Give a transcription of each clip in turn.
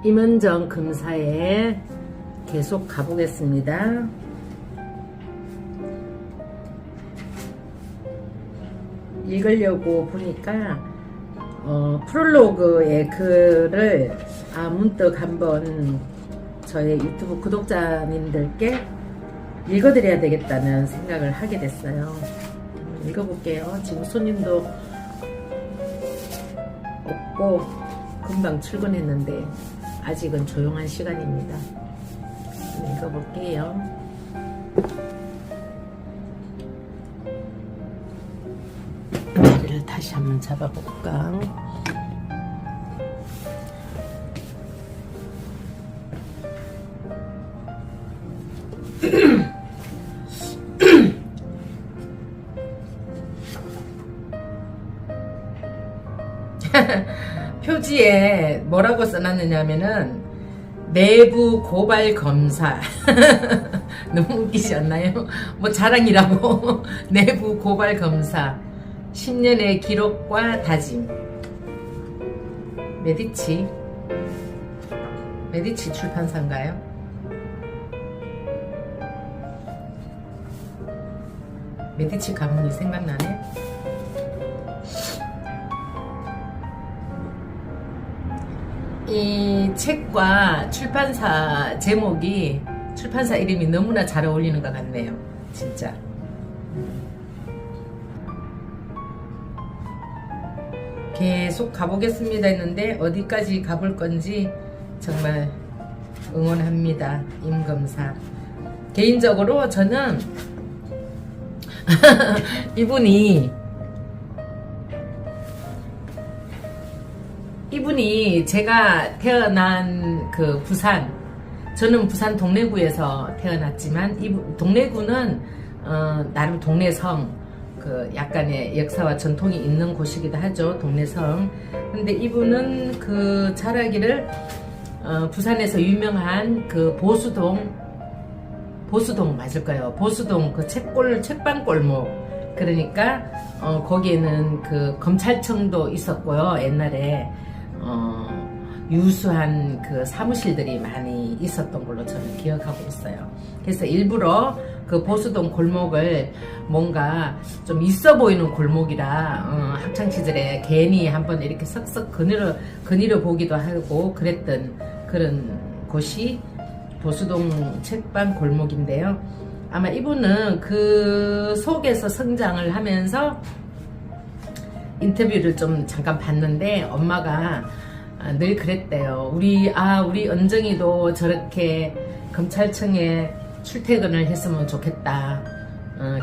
임은정 검사에 계속 가보겠습니다. 읽으려고 보니까 프롤로그의 글을 문득 한번 저의 유튜브 구독자님들께 읽어드려야 되겠다는 생각을 하게 됐어요. 읽어볼게요. 지금 손님도 없고 금방 출근했는데 아직은 조용한 시간입니다. 읽어볼게요. 자리를 다시 한번 잡아볼까? 표지에 뭐라고 써놨느냐면은 내부 고발 검사. 너무 웃기지 않나요? 뭐 자랑이라고. 내부 고발 검사 10년의 기록과 다짐. 메디치 출판사인가요? 메디치 가문이 생각나네. 이 책과 출판사 제목이, 출판사 이름이 너무나 잘 어울리는 것 같네요. 진짜. 계속 가보겠습니다 했는데 어디까지 가볼 건지 정말 응원합니다. 임검사. 개인적으로 저는 이분이 제가 태어난 그 부산, 저는 부산 동래구에서 태어났지만 이 동래구는 나름 동래성, 그 약간의 역사와 전통이 있는 곳이기도 하죠. 동래성. 근데 이분은 그 자라기를 부산에서 유명한 그 보수동 맞을까요? 보수동 그 책방골목. 그러니까 거기에는 그 검찰청도 있었고요. 옛날에 유수한 그 사무실들이 많이 있었던 걸로 저는 기억하고 있어요. 그래서 일부러 그 보수동 골목을 뭔가 좀 있어 보이는 골목이라 학창시절에 괜히 한번 이렇게 석석 거닐어 보기도 하고 그랬던 그런 곳이 보수동 책방 골목인데요. 아마 이분은 그 속에서 성장을 하면서 인터뷰를 좀 잠깐 봤는데 엄마가 늘 그랬대요. 우리 은정이도 저렇게 검찰청에 출퇴근을 했으면 좋겠다.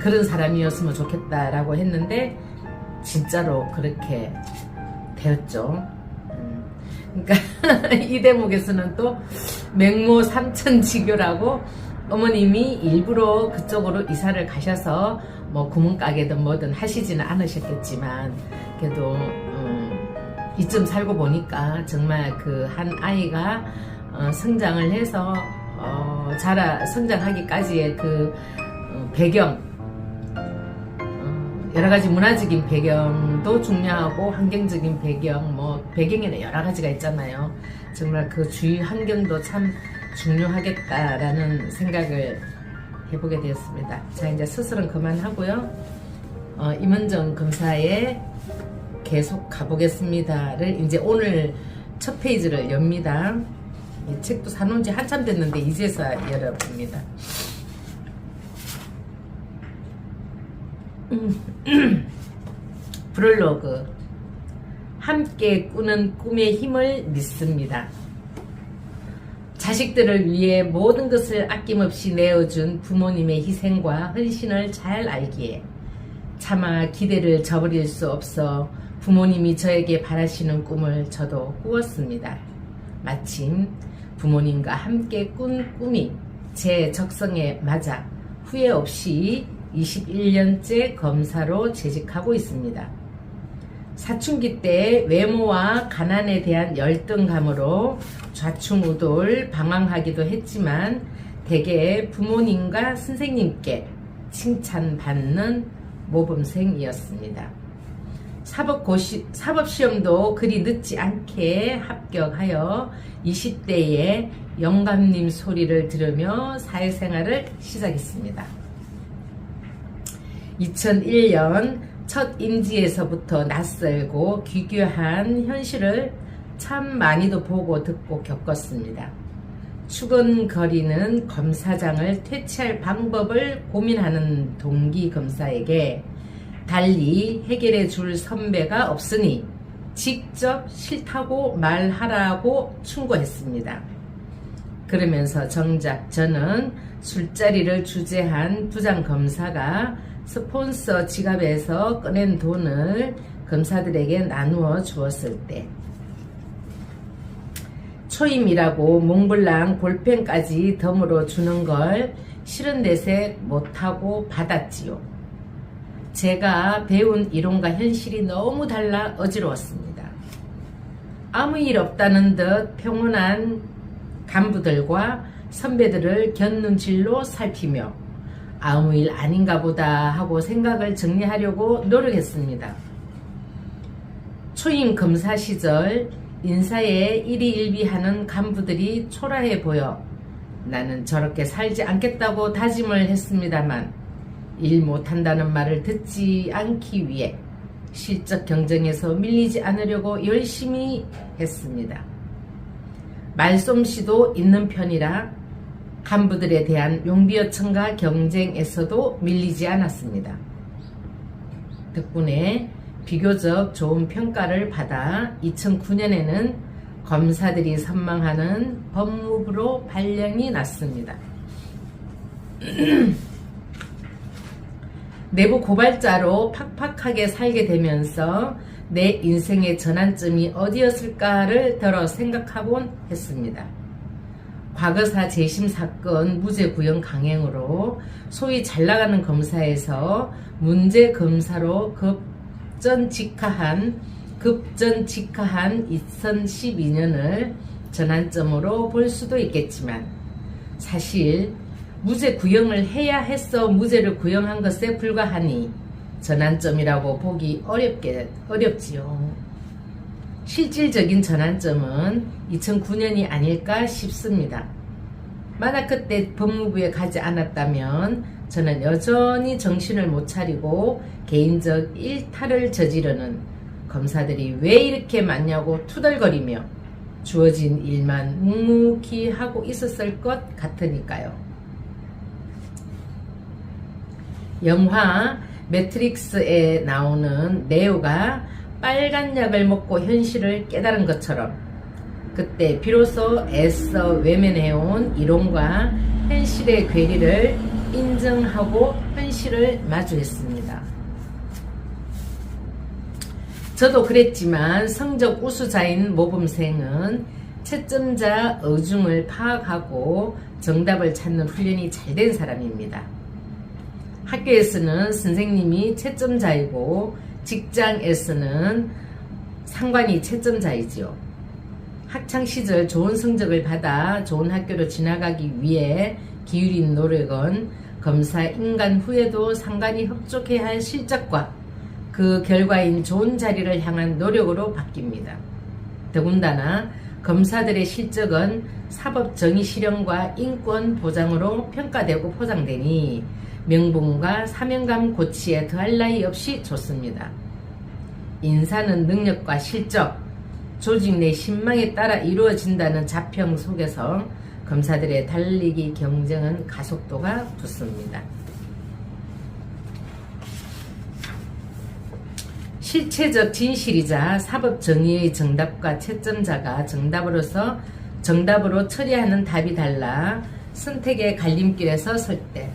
그런 사람이었으면 좋겠다라고 했는데 진짜로 그렇게 되었죠. 그러니까 이 대목에서는 또 맹모 삼천지교라고 어머님이 일부러 그쪽으로 이사를 가셔서 뭐 구멍가게든 뭐든 하시지는 않으셨겠지만 그래도 이쯤 살고 보니까 정말 그 한 아이가 성장을 해서 성장하기까지의 그 배경, 여러가지 문화적인 배경도 중요하고 환경적인 배경, 뭐 배경에는 여러가지가 있잖아요. 정말 그 주위 환경도 참 중요하겠다라는 생각을 해보게 되었습니다. 자, 이제 수술은 그만하고요. 임은정 검사에 계속 가보겠습니다를 이제 오늘 첫 페이지를 엽니다. 이 책도 사놓은 지 한참 됐는데 이제서 열어봅니다. 프롤로그. 함께 꾸는 꿈의 힘을 믿습니다. 자식들을 위해 모든 것을 아낌없이 내어준 부모님의 희생과 헌신을 잘 알기에 차마 기대를 저버릴 수 없어 부모님이 저에게 바라시는 꿈을 저도 꾸었습니다. 마침 부모님과 함께 꾼 꿈이 제 적성에 맞아 후회 없이 21년째 검사로 재직하고 있습니다. 사춘기 때 외모와 가난에 대한 열등감으로 좌충우돌 방황하기도 했지만 대개 부모님과 선생님께 칭찬받는 모범생이었습니다. 사법시험도 그리 늦지 않게 합격하여 20대에 영감님 소리를 들으며 사회생활을 시작했습니다. 2001년 첫 임지에서부터 낯설고 기괴한 현실을 참 많이도 보고 듣고 겪었습니다. 추근거리는 검사장을 퇴치할 방법을 고민하는 동기 검사에게 달리 해결해 줄 선배가 없으니 직접 싫다고 말하라고 충고했습니다. 그러면서 정작 저는 술자리를 주재한 부장검사가 스폰서 지갑에서 꺼낸 돈을 검사들에게 나누어 주었을 때 초임이라고 몽블랑 볼펜까지 덤으로 주는 걸 싫은 내색 못하고 받았지요. 제가 배운 이론과 현실이 너무 달라 어지러웠습니다. 아무 일 없다는 듯 평온한 간부들과 선배들을 곁눈질로 살피며 아무 일 아닌가 보다 하고 생각을 정리하려고 노력했습니다. 초임 검사 시절 인사에 일희일비하는 간부들이 초라해 보여 나는 저렇게 살지 않겠다고 다짐을 했습니다만 일 못한다는 말을 듣지 않기 위해 실적 경쟁에서 밀리지 않으려고 열심히 했습니다. 말솜씨도 있는 편이라 간부들에 대한 용비어천과 경쟁에서도 밀리지 않았습니다. 덕분에 비교적 좋은 평가를 받아 2009년에는 검사들이 선망하는 법무부로 발령이 났습니다. 내부 고발자로 팍팍하게 살게 되면서 내 인생의 전환점이 어디였을까를 더러 생각하곤 했습니다. 과거사 재심 사건 무죄 구형 강행으로 소위 잘나가는 검사에서 문제 검사로 급전 직하한 2012년을 전환점으로 볼 수도 있겠지만 사실 무죄 구형을 해야 했어 무죄를 구형한 것에 불과하니 전환점이라고 보기 어렵지요. 실질적인 전환점은 2009년이 아닐까 싶습니다. 만약 그때 법무부에 가지 않았다면 저는 여전히 정신을 못 차리고 개인적 일탈을 저지르는 검사들이 왜 이렇게 많냐고 투덜거리며 주어진 일만 묵묵히 하고 있었을 것 같으니까요. 영화 매트릭스에 나오는 네오가 빨간 약을 먹고 현실을 깨달은 것처럼 그때 비로소 애써 외면해온 이론과 현실의 괴리를 인정하고 현실을 마주했습니다. 저도 그랬지만 성적 우수자인 모범생은 채점자 어중을 파악하고 정답을 찾는 훈련이 잘 된 사람입니다. 학교에서는 선생님이 채점자이고 직장에서는 상관이 채점자이지요. 학창시절 좋은 성적을 받아 좋은 학교로 지나가기 위해 기울인 노력은 검사 인간 후에도 상관이 흡족해야 할 실적과 그 결과인 좋은 자리를 향한 노력으로 바뀝니다. 더군다나 검사들의 실적은 사법 정의 실현과 인권 보장으로 평가되고 포장되니 명분과 사명감 고치에 더할 나위 없이 좋습니다. 인사는 능력과 실적, 조직 내 신망에 따라 이루어진다는 자평 속에서 검사들의 달리기 경쟁은 가속도가 붙습니다. 실체적 진실이자 사법 정의의 정답과 채점자가 정답으로 처리하는 답이 달라 선택의 갈림길에서 설 때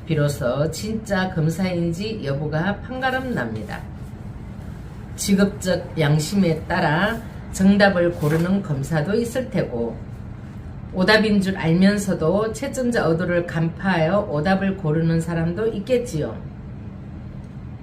비로소 진짜 검사인지 여부가 판가름 납니다. 직업적 양심에 따라 정답을 고르는 검사도 있을 테고 오답인 줄 알면서도 채점자 의도를 간파하여 오답을 고르는 사람도 있겠지요.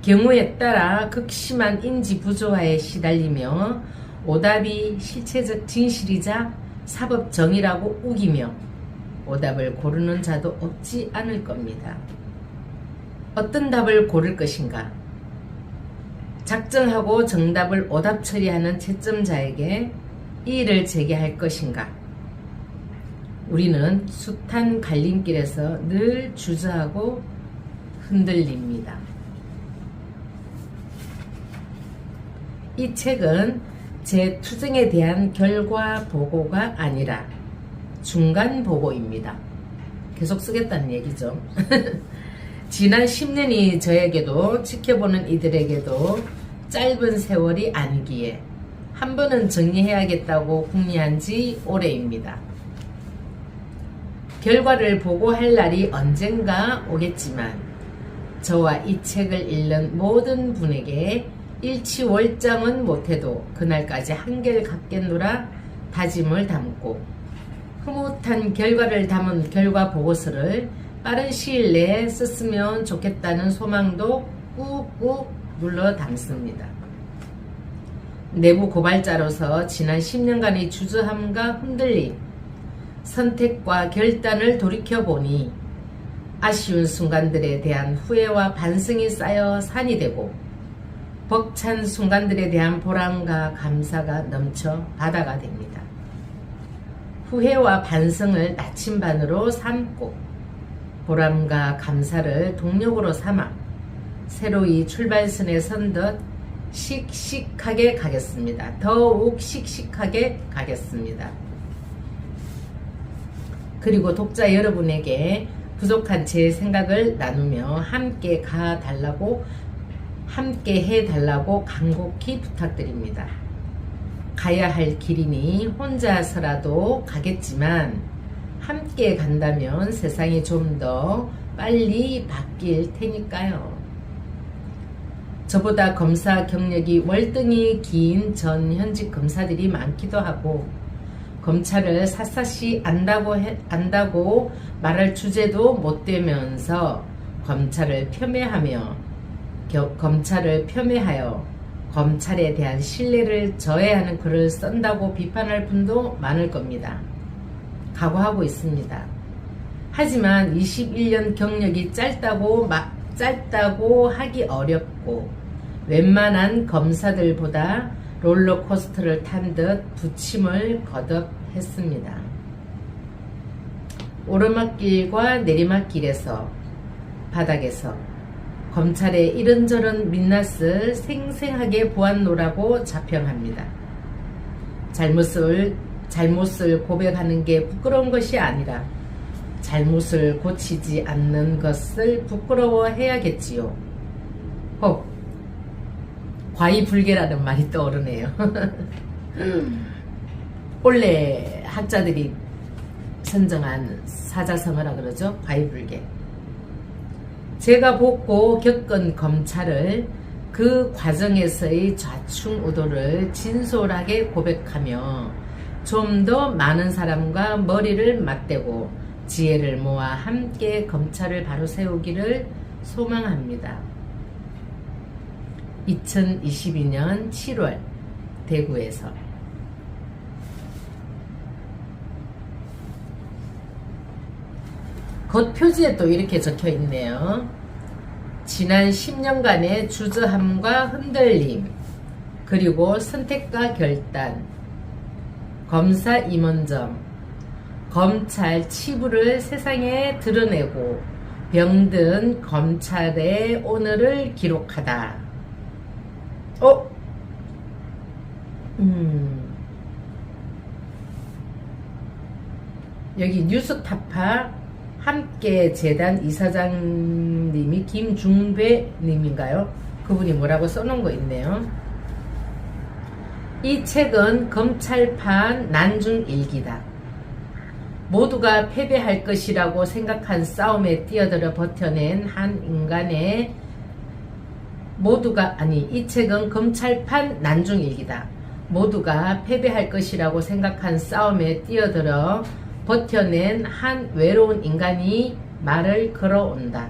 경우에 따라 극심한 인지 부조화에 시달리며 오답이 실체적 진실이자 사법 정의라고 우기며 오답을 고르는 자도 없지 않을 겁니다. 어떤 답을 고를 것인가? 작정하고 정답을 오답 처리하는 채점자에게 이의를 제기할 것인가? 우리는 숱한 갈림길에서 늘 주저하고 흔들립니다. 이 책은 제 투쟁에 대한 결과 보고가 아니라 중간 보고입니다. 계속 쓰겠다는 얘기죠. 지난 10년이 저에게도 지켜보는 이들에게도 짧은 세월이 아니기에 한 번은 정리해야겠다고 궁리한 지 오래입니다. 결과를 보고할 날이 언젠가 오겠지만 저와 이 책을 읽는 모든 분에게 일치월장은 못해도 그날까지 한결 갖겠노라 다짐을 담고 흐뭇한 결과를 담은 결과 보고서를 빠른 시일 내에 썼으면 좋겠다는 소망도 꾹꾹 눌러 담습니다. 내부 고발자로서 지난 10년간의 주저함과 흔들림, 선택과 결단을 돌이켜보니 아쉬운 순간들에 대한 후회와 반성이 쌓여 산이 되고 벅찬 순간들에 대한 보람과 감사가 넘쳐 바다가 됩니다. 후회와 반성을 나침반으로 삼고 보람과 감사를 동력으로 삼아 새로이 출발선에 선 듯 씩씩하게 가겠습니다. 더욱 씩씩하게 가겠습니다. 그리고 독자 여러분에게 부족한 제 생각을 나누며 함께 해달라고 간곡히 부탁드립니다. 가야 할 길이니 혼자서라도 가겠지만 함께 간다면 세상이 좀 더 빨리 바뀔 테니까요. 저보다 검사 경력이 월등히 긴 전 현직 검사들이 많기도 하고 검찰을 샅샅이 안다고 말할 주제도 못 되면서 검찰을 폄훼하여 검찰에 대한 신뢰를 저해하는 글을 쓴다고 비판할 분도 많을 겁니다. 각오하고 있습니다. 하지만 21년 경력이 짧다고 하기 어렵고 웬만한 검사들보다 롤러코스터를 탄 듯 부침을 거듭했습니다. 오르막길과 내리막길에서 바닥에서 검찰의 이런저런 민낯을 생생하게 보았노라고 자평합니다. 잘못을 고백하는 게 부끄러운 것이 아니라 잘못을 고치지 않는 것을 부끄러워해야겠지요. 혹 과이불개라는 말이 떠오르네요. 원래 학자들이 선정한 사자성어라 그러죠. 과이불개. 제가 보고 겪은 검찰을 그 과정에서의 좌충우돌을 진솔하게 고백하며 좀 더 많은 사람과 머리를 맞대고 지혜를 모아 함께 검찰을 바로 세우기를 소망합니다. 2022년 7월 대구에서 겉표지에 또 이렇게 적혀 있네요. 지난 10년간의 주저함과 흔들림, 그리고 선택과 결단, 검사 임원점, 검찰 치부를 세상에 드러내고 병든 검찰의 오늘을 기록하다. 여기 뉴스타파 함께 재단 이사장님이 김중배님인가요? 그분이 뭐라고 써놓은 거 있네요. 이 책은 검찰판 난중일기다. 모두가 패배할 것이라고 생각한 싸움에 뛰어들어 버텨낸 한 인간의 이 책은 검찰판 난중일기다. 모두가 패배할 것이라고 생각한 싸움에 뛰어들어 버텨낸 한 외로운 인간이 말을 걸어온다.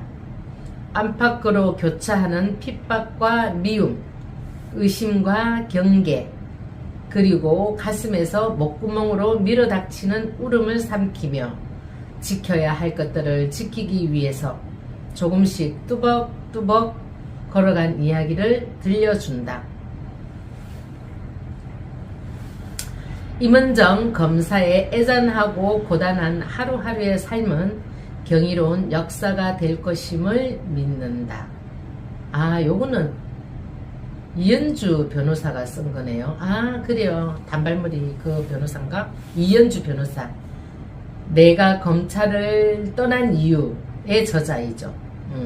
안팎으로 교차하는 핍박과 미움, 의심과 경계, 그리고 가슴에서 목구멍으로 밀어닥치는 울음을 삼키며 지켜야 할 것들을 지키기 위해서 조금씩 뚜벅뚜벅 걸어간 이야기를 들려준다. 임은정 검사의 애잔하고 고단한 하루하루의 삶은 경이로운 역사가 될 것임을 믿는다. 아, 요거는 이현주 변호사가 쓴 거네요. 아, 그래요. 단발머리 그 변호사인가? 이현주 변호사. 내가 검찰을 떠난 이유의 저자이죠.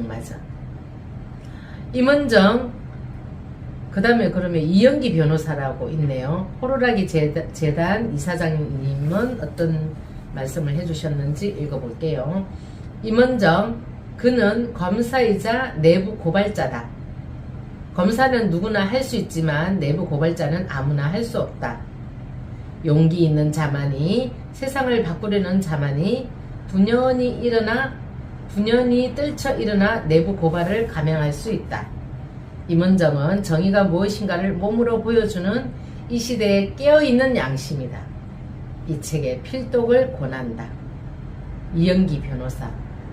맞아. 임은정, 그 다음에 그러면 이영기 변호사라고 있네요. 호루라기 재단 이사장님은 어떤 말씀을 해주셨는지 읽어볼게요. 임은정, 그는 검사이자 내부 고발자다. 검사는 누구나 할 수 있지만 내부 고발자는 아무나 할 수 없다. 용기 있는 자만이, 세상을 바꾸려는 자만이 분연히 떨쳐 일어나 내부 고발을 감행할 수 있다. 임은정은 정의가 무엇인가를 몸으로 보여주는 이 시대에 깨어있는 양심이다. 이 책에 필독을 권한다. 이영기 변호사,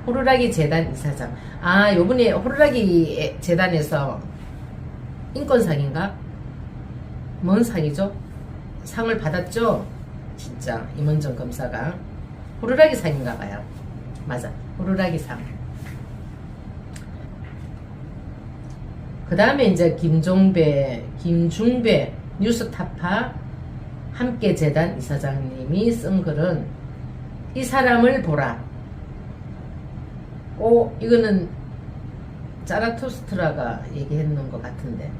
호루라기 재단 이사장. 아, 요번에 호루라기 재단에서 인권상인가? 뭔 상이죠? 상을 받았죠? 진짜 임은정 검사가 호루라기 상인가 봐요. 맞아, 호루라기 상. 그 다음에 이제 김중배 뉴스타파 함께 재단 이사장님이 쓴 글은 이 사람을 보라. 이거는 자라투스트라가 얘기했는 것 같은데,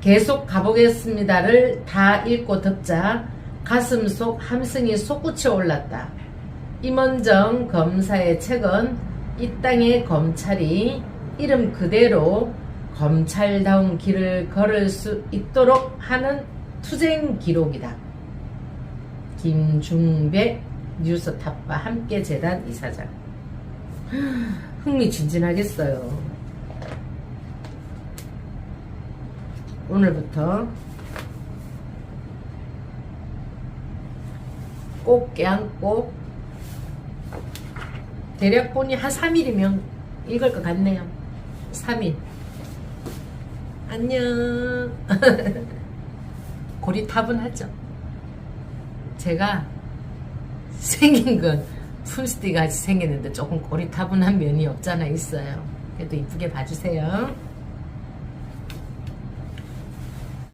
계속 가보겠습니다를 다 읽고 듣자 가슴 속 함성이 솟구쳐 올랐다. 임은정 검사의 책은 이 땅의 검찰이 이름 그대로 검찰다운 길을 걸을 수 있도록 하는 투쟁 기록이다. 김중배 뉴스타파 함께 재단 이사장. 흥미진진하겠어요. 오늘부터 꼭 깨안고 대략 본이 한 3일이면 읽을 것 같네요. 3일. 안녕. 고리타분하죠. 제가 생긴 건 풀스틱 같이 생겼는데 조금 고리타분한 면이 없잖아 있어요. 그래도 이쁘게 봐주세요.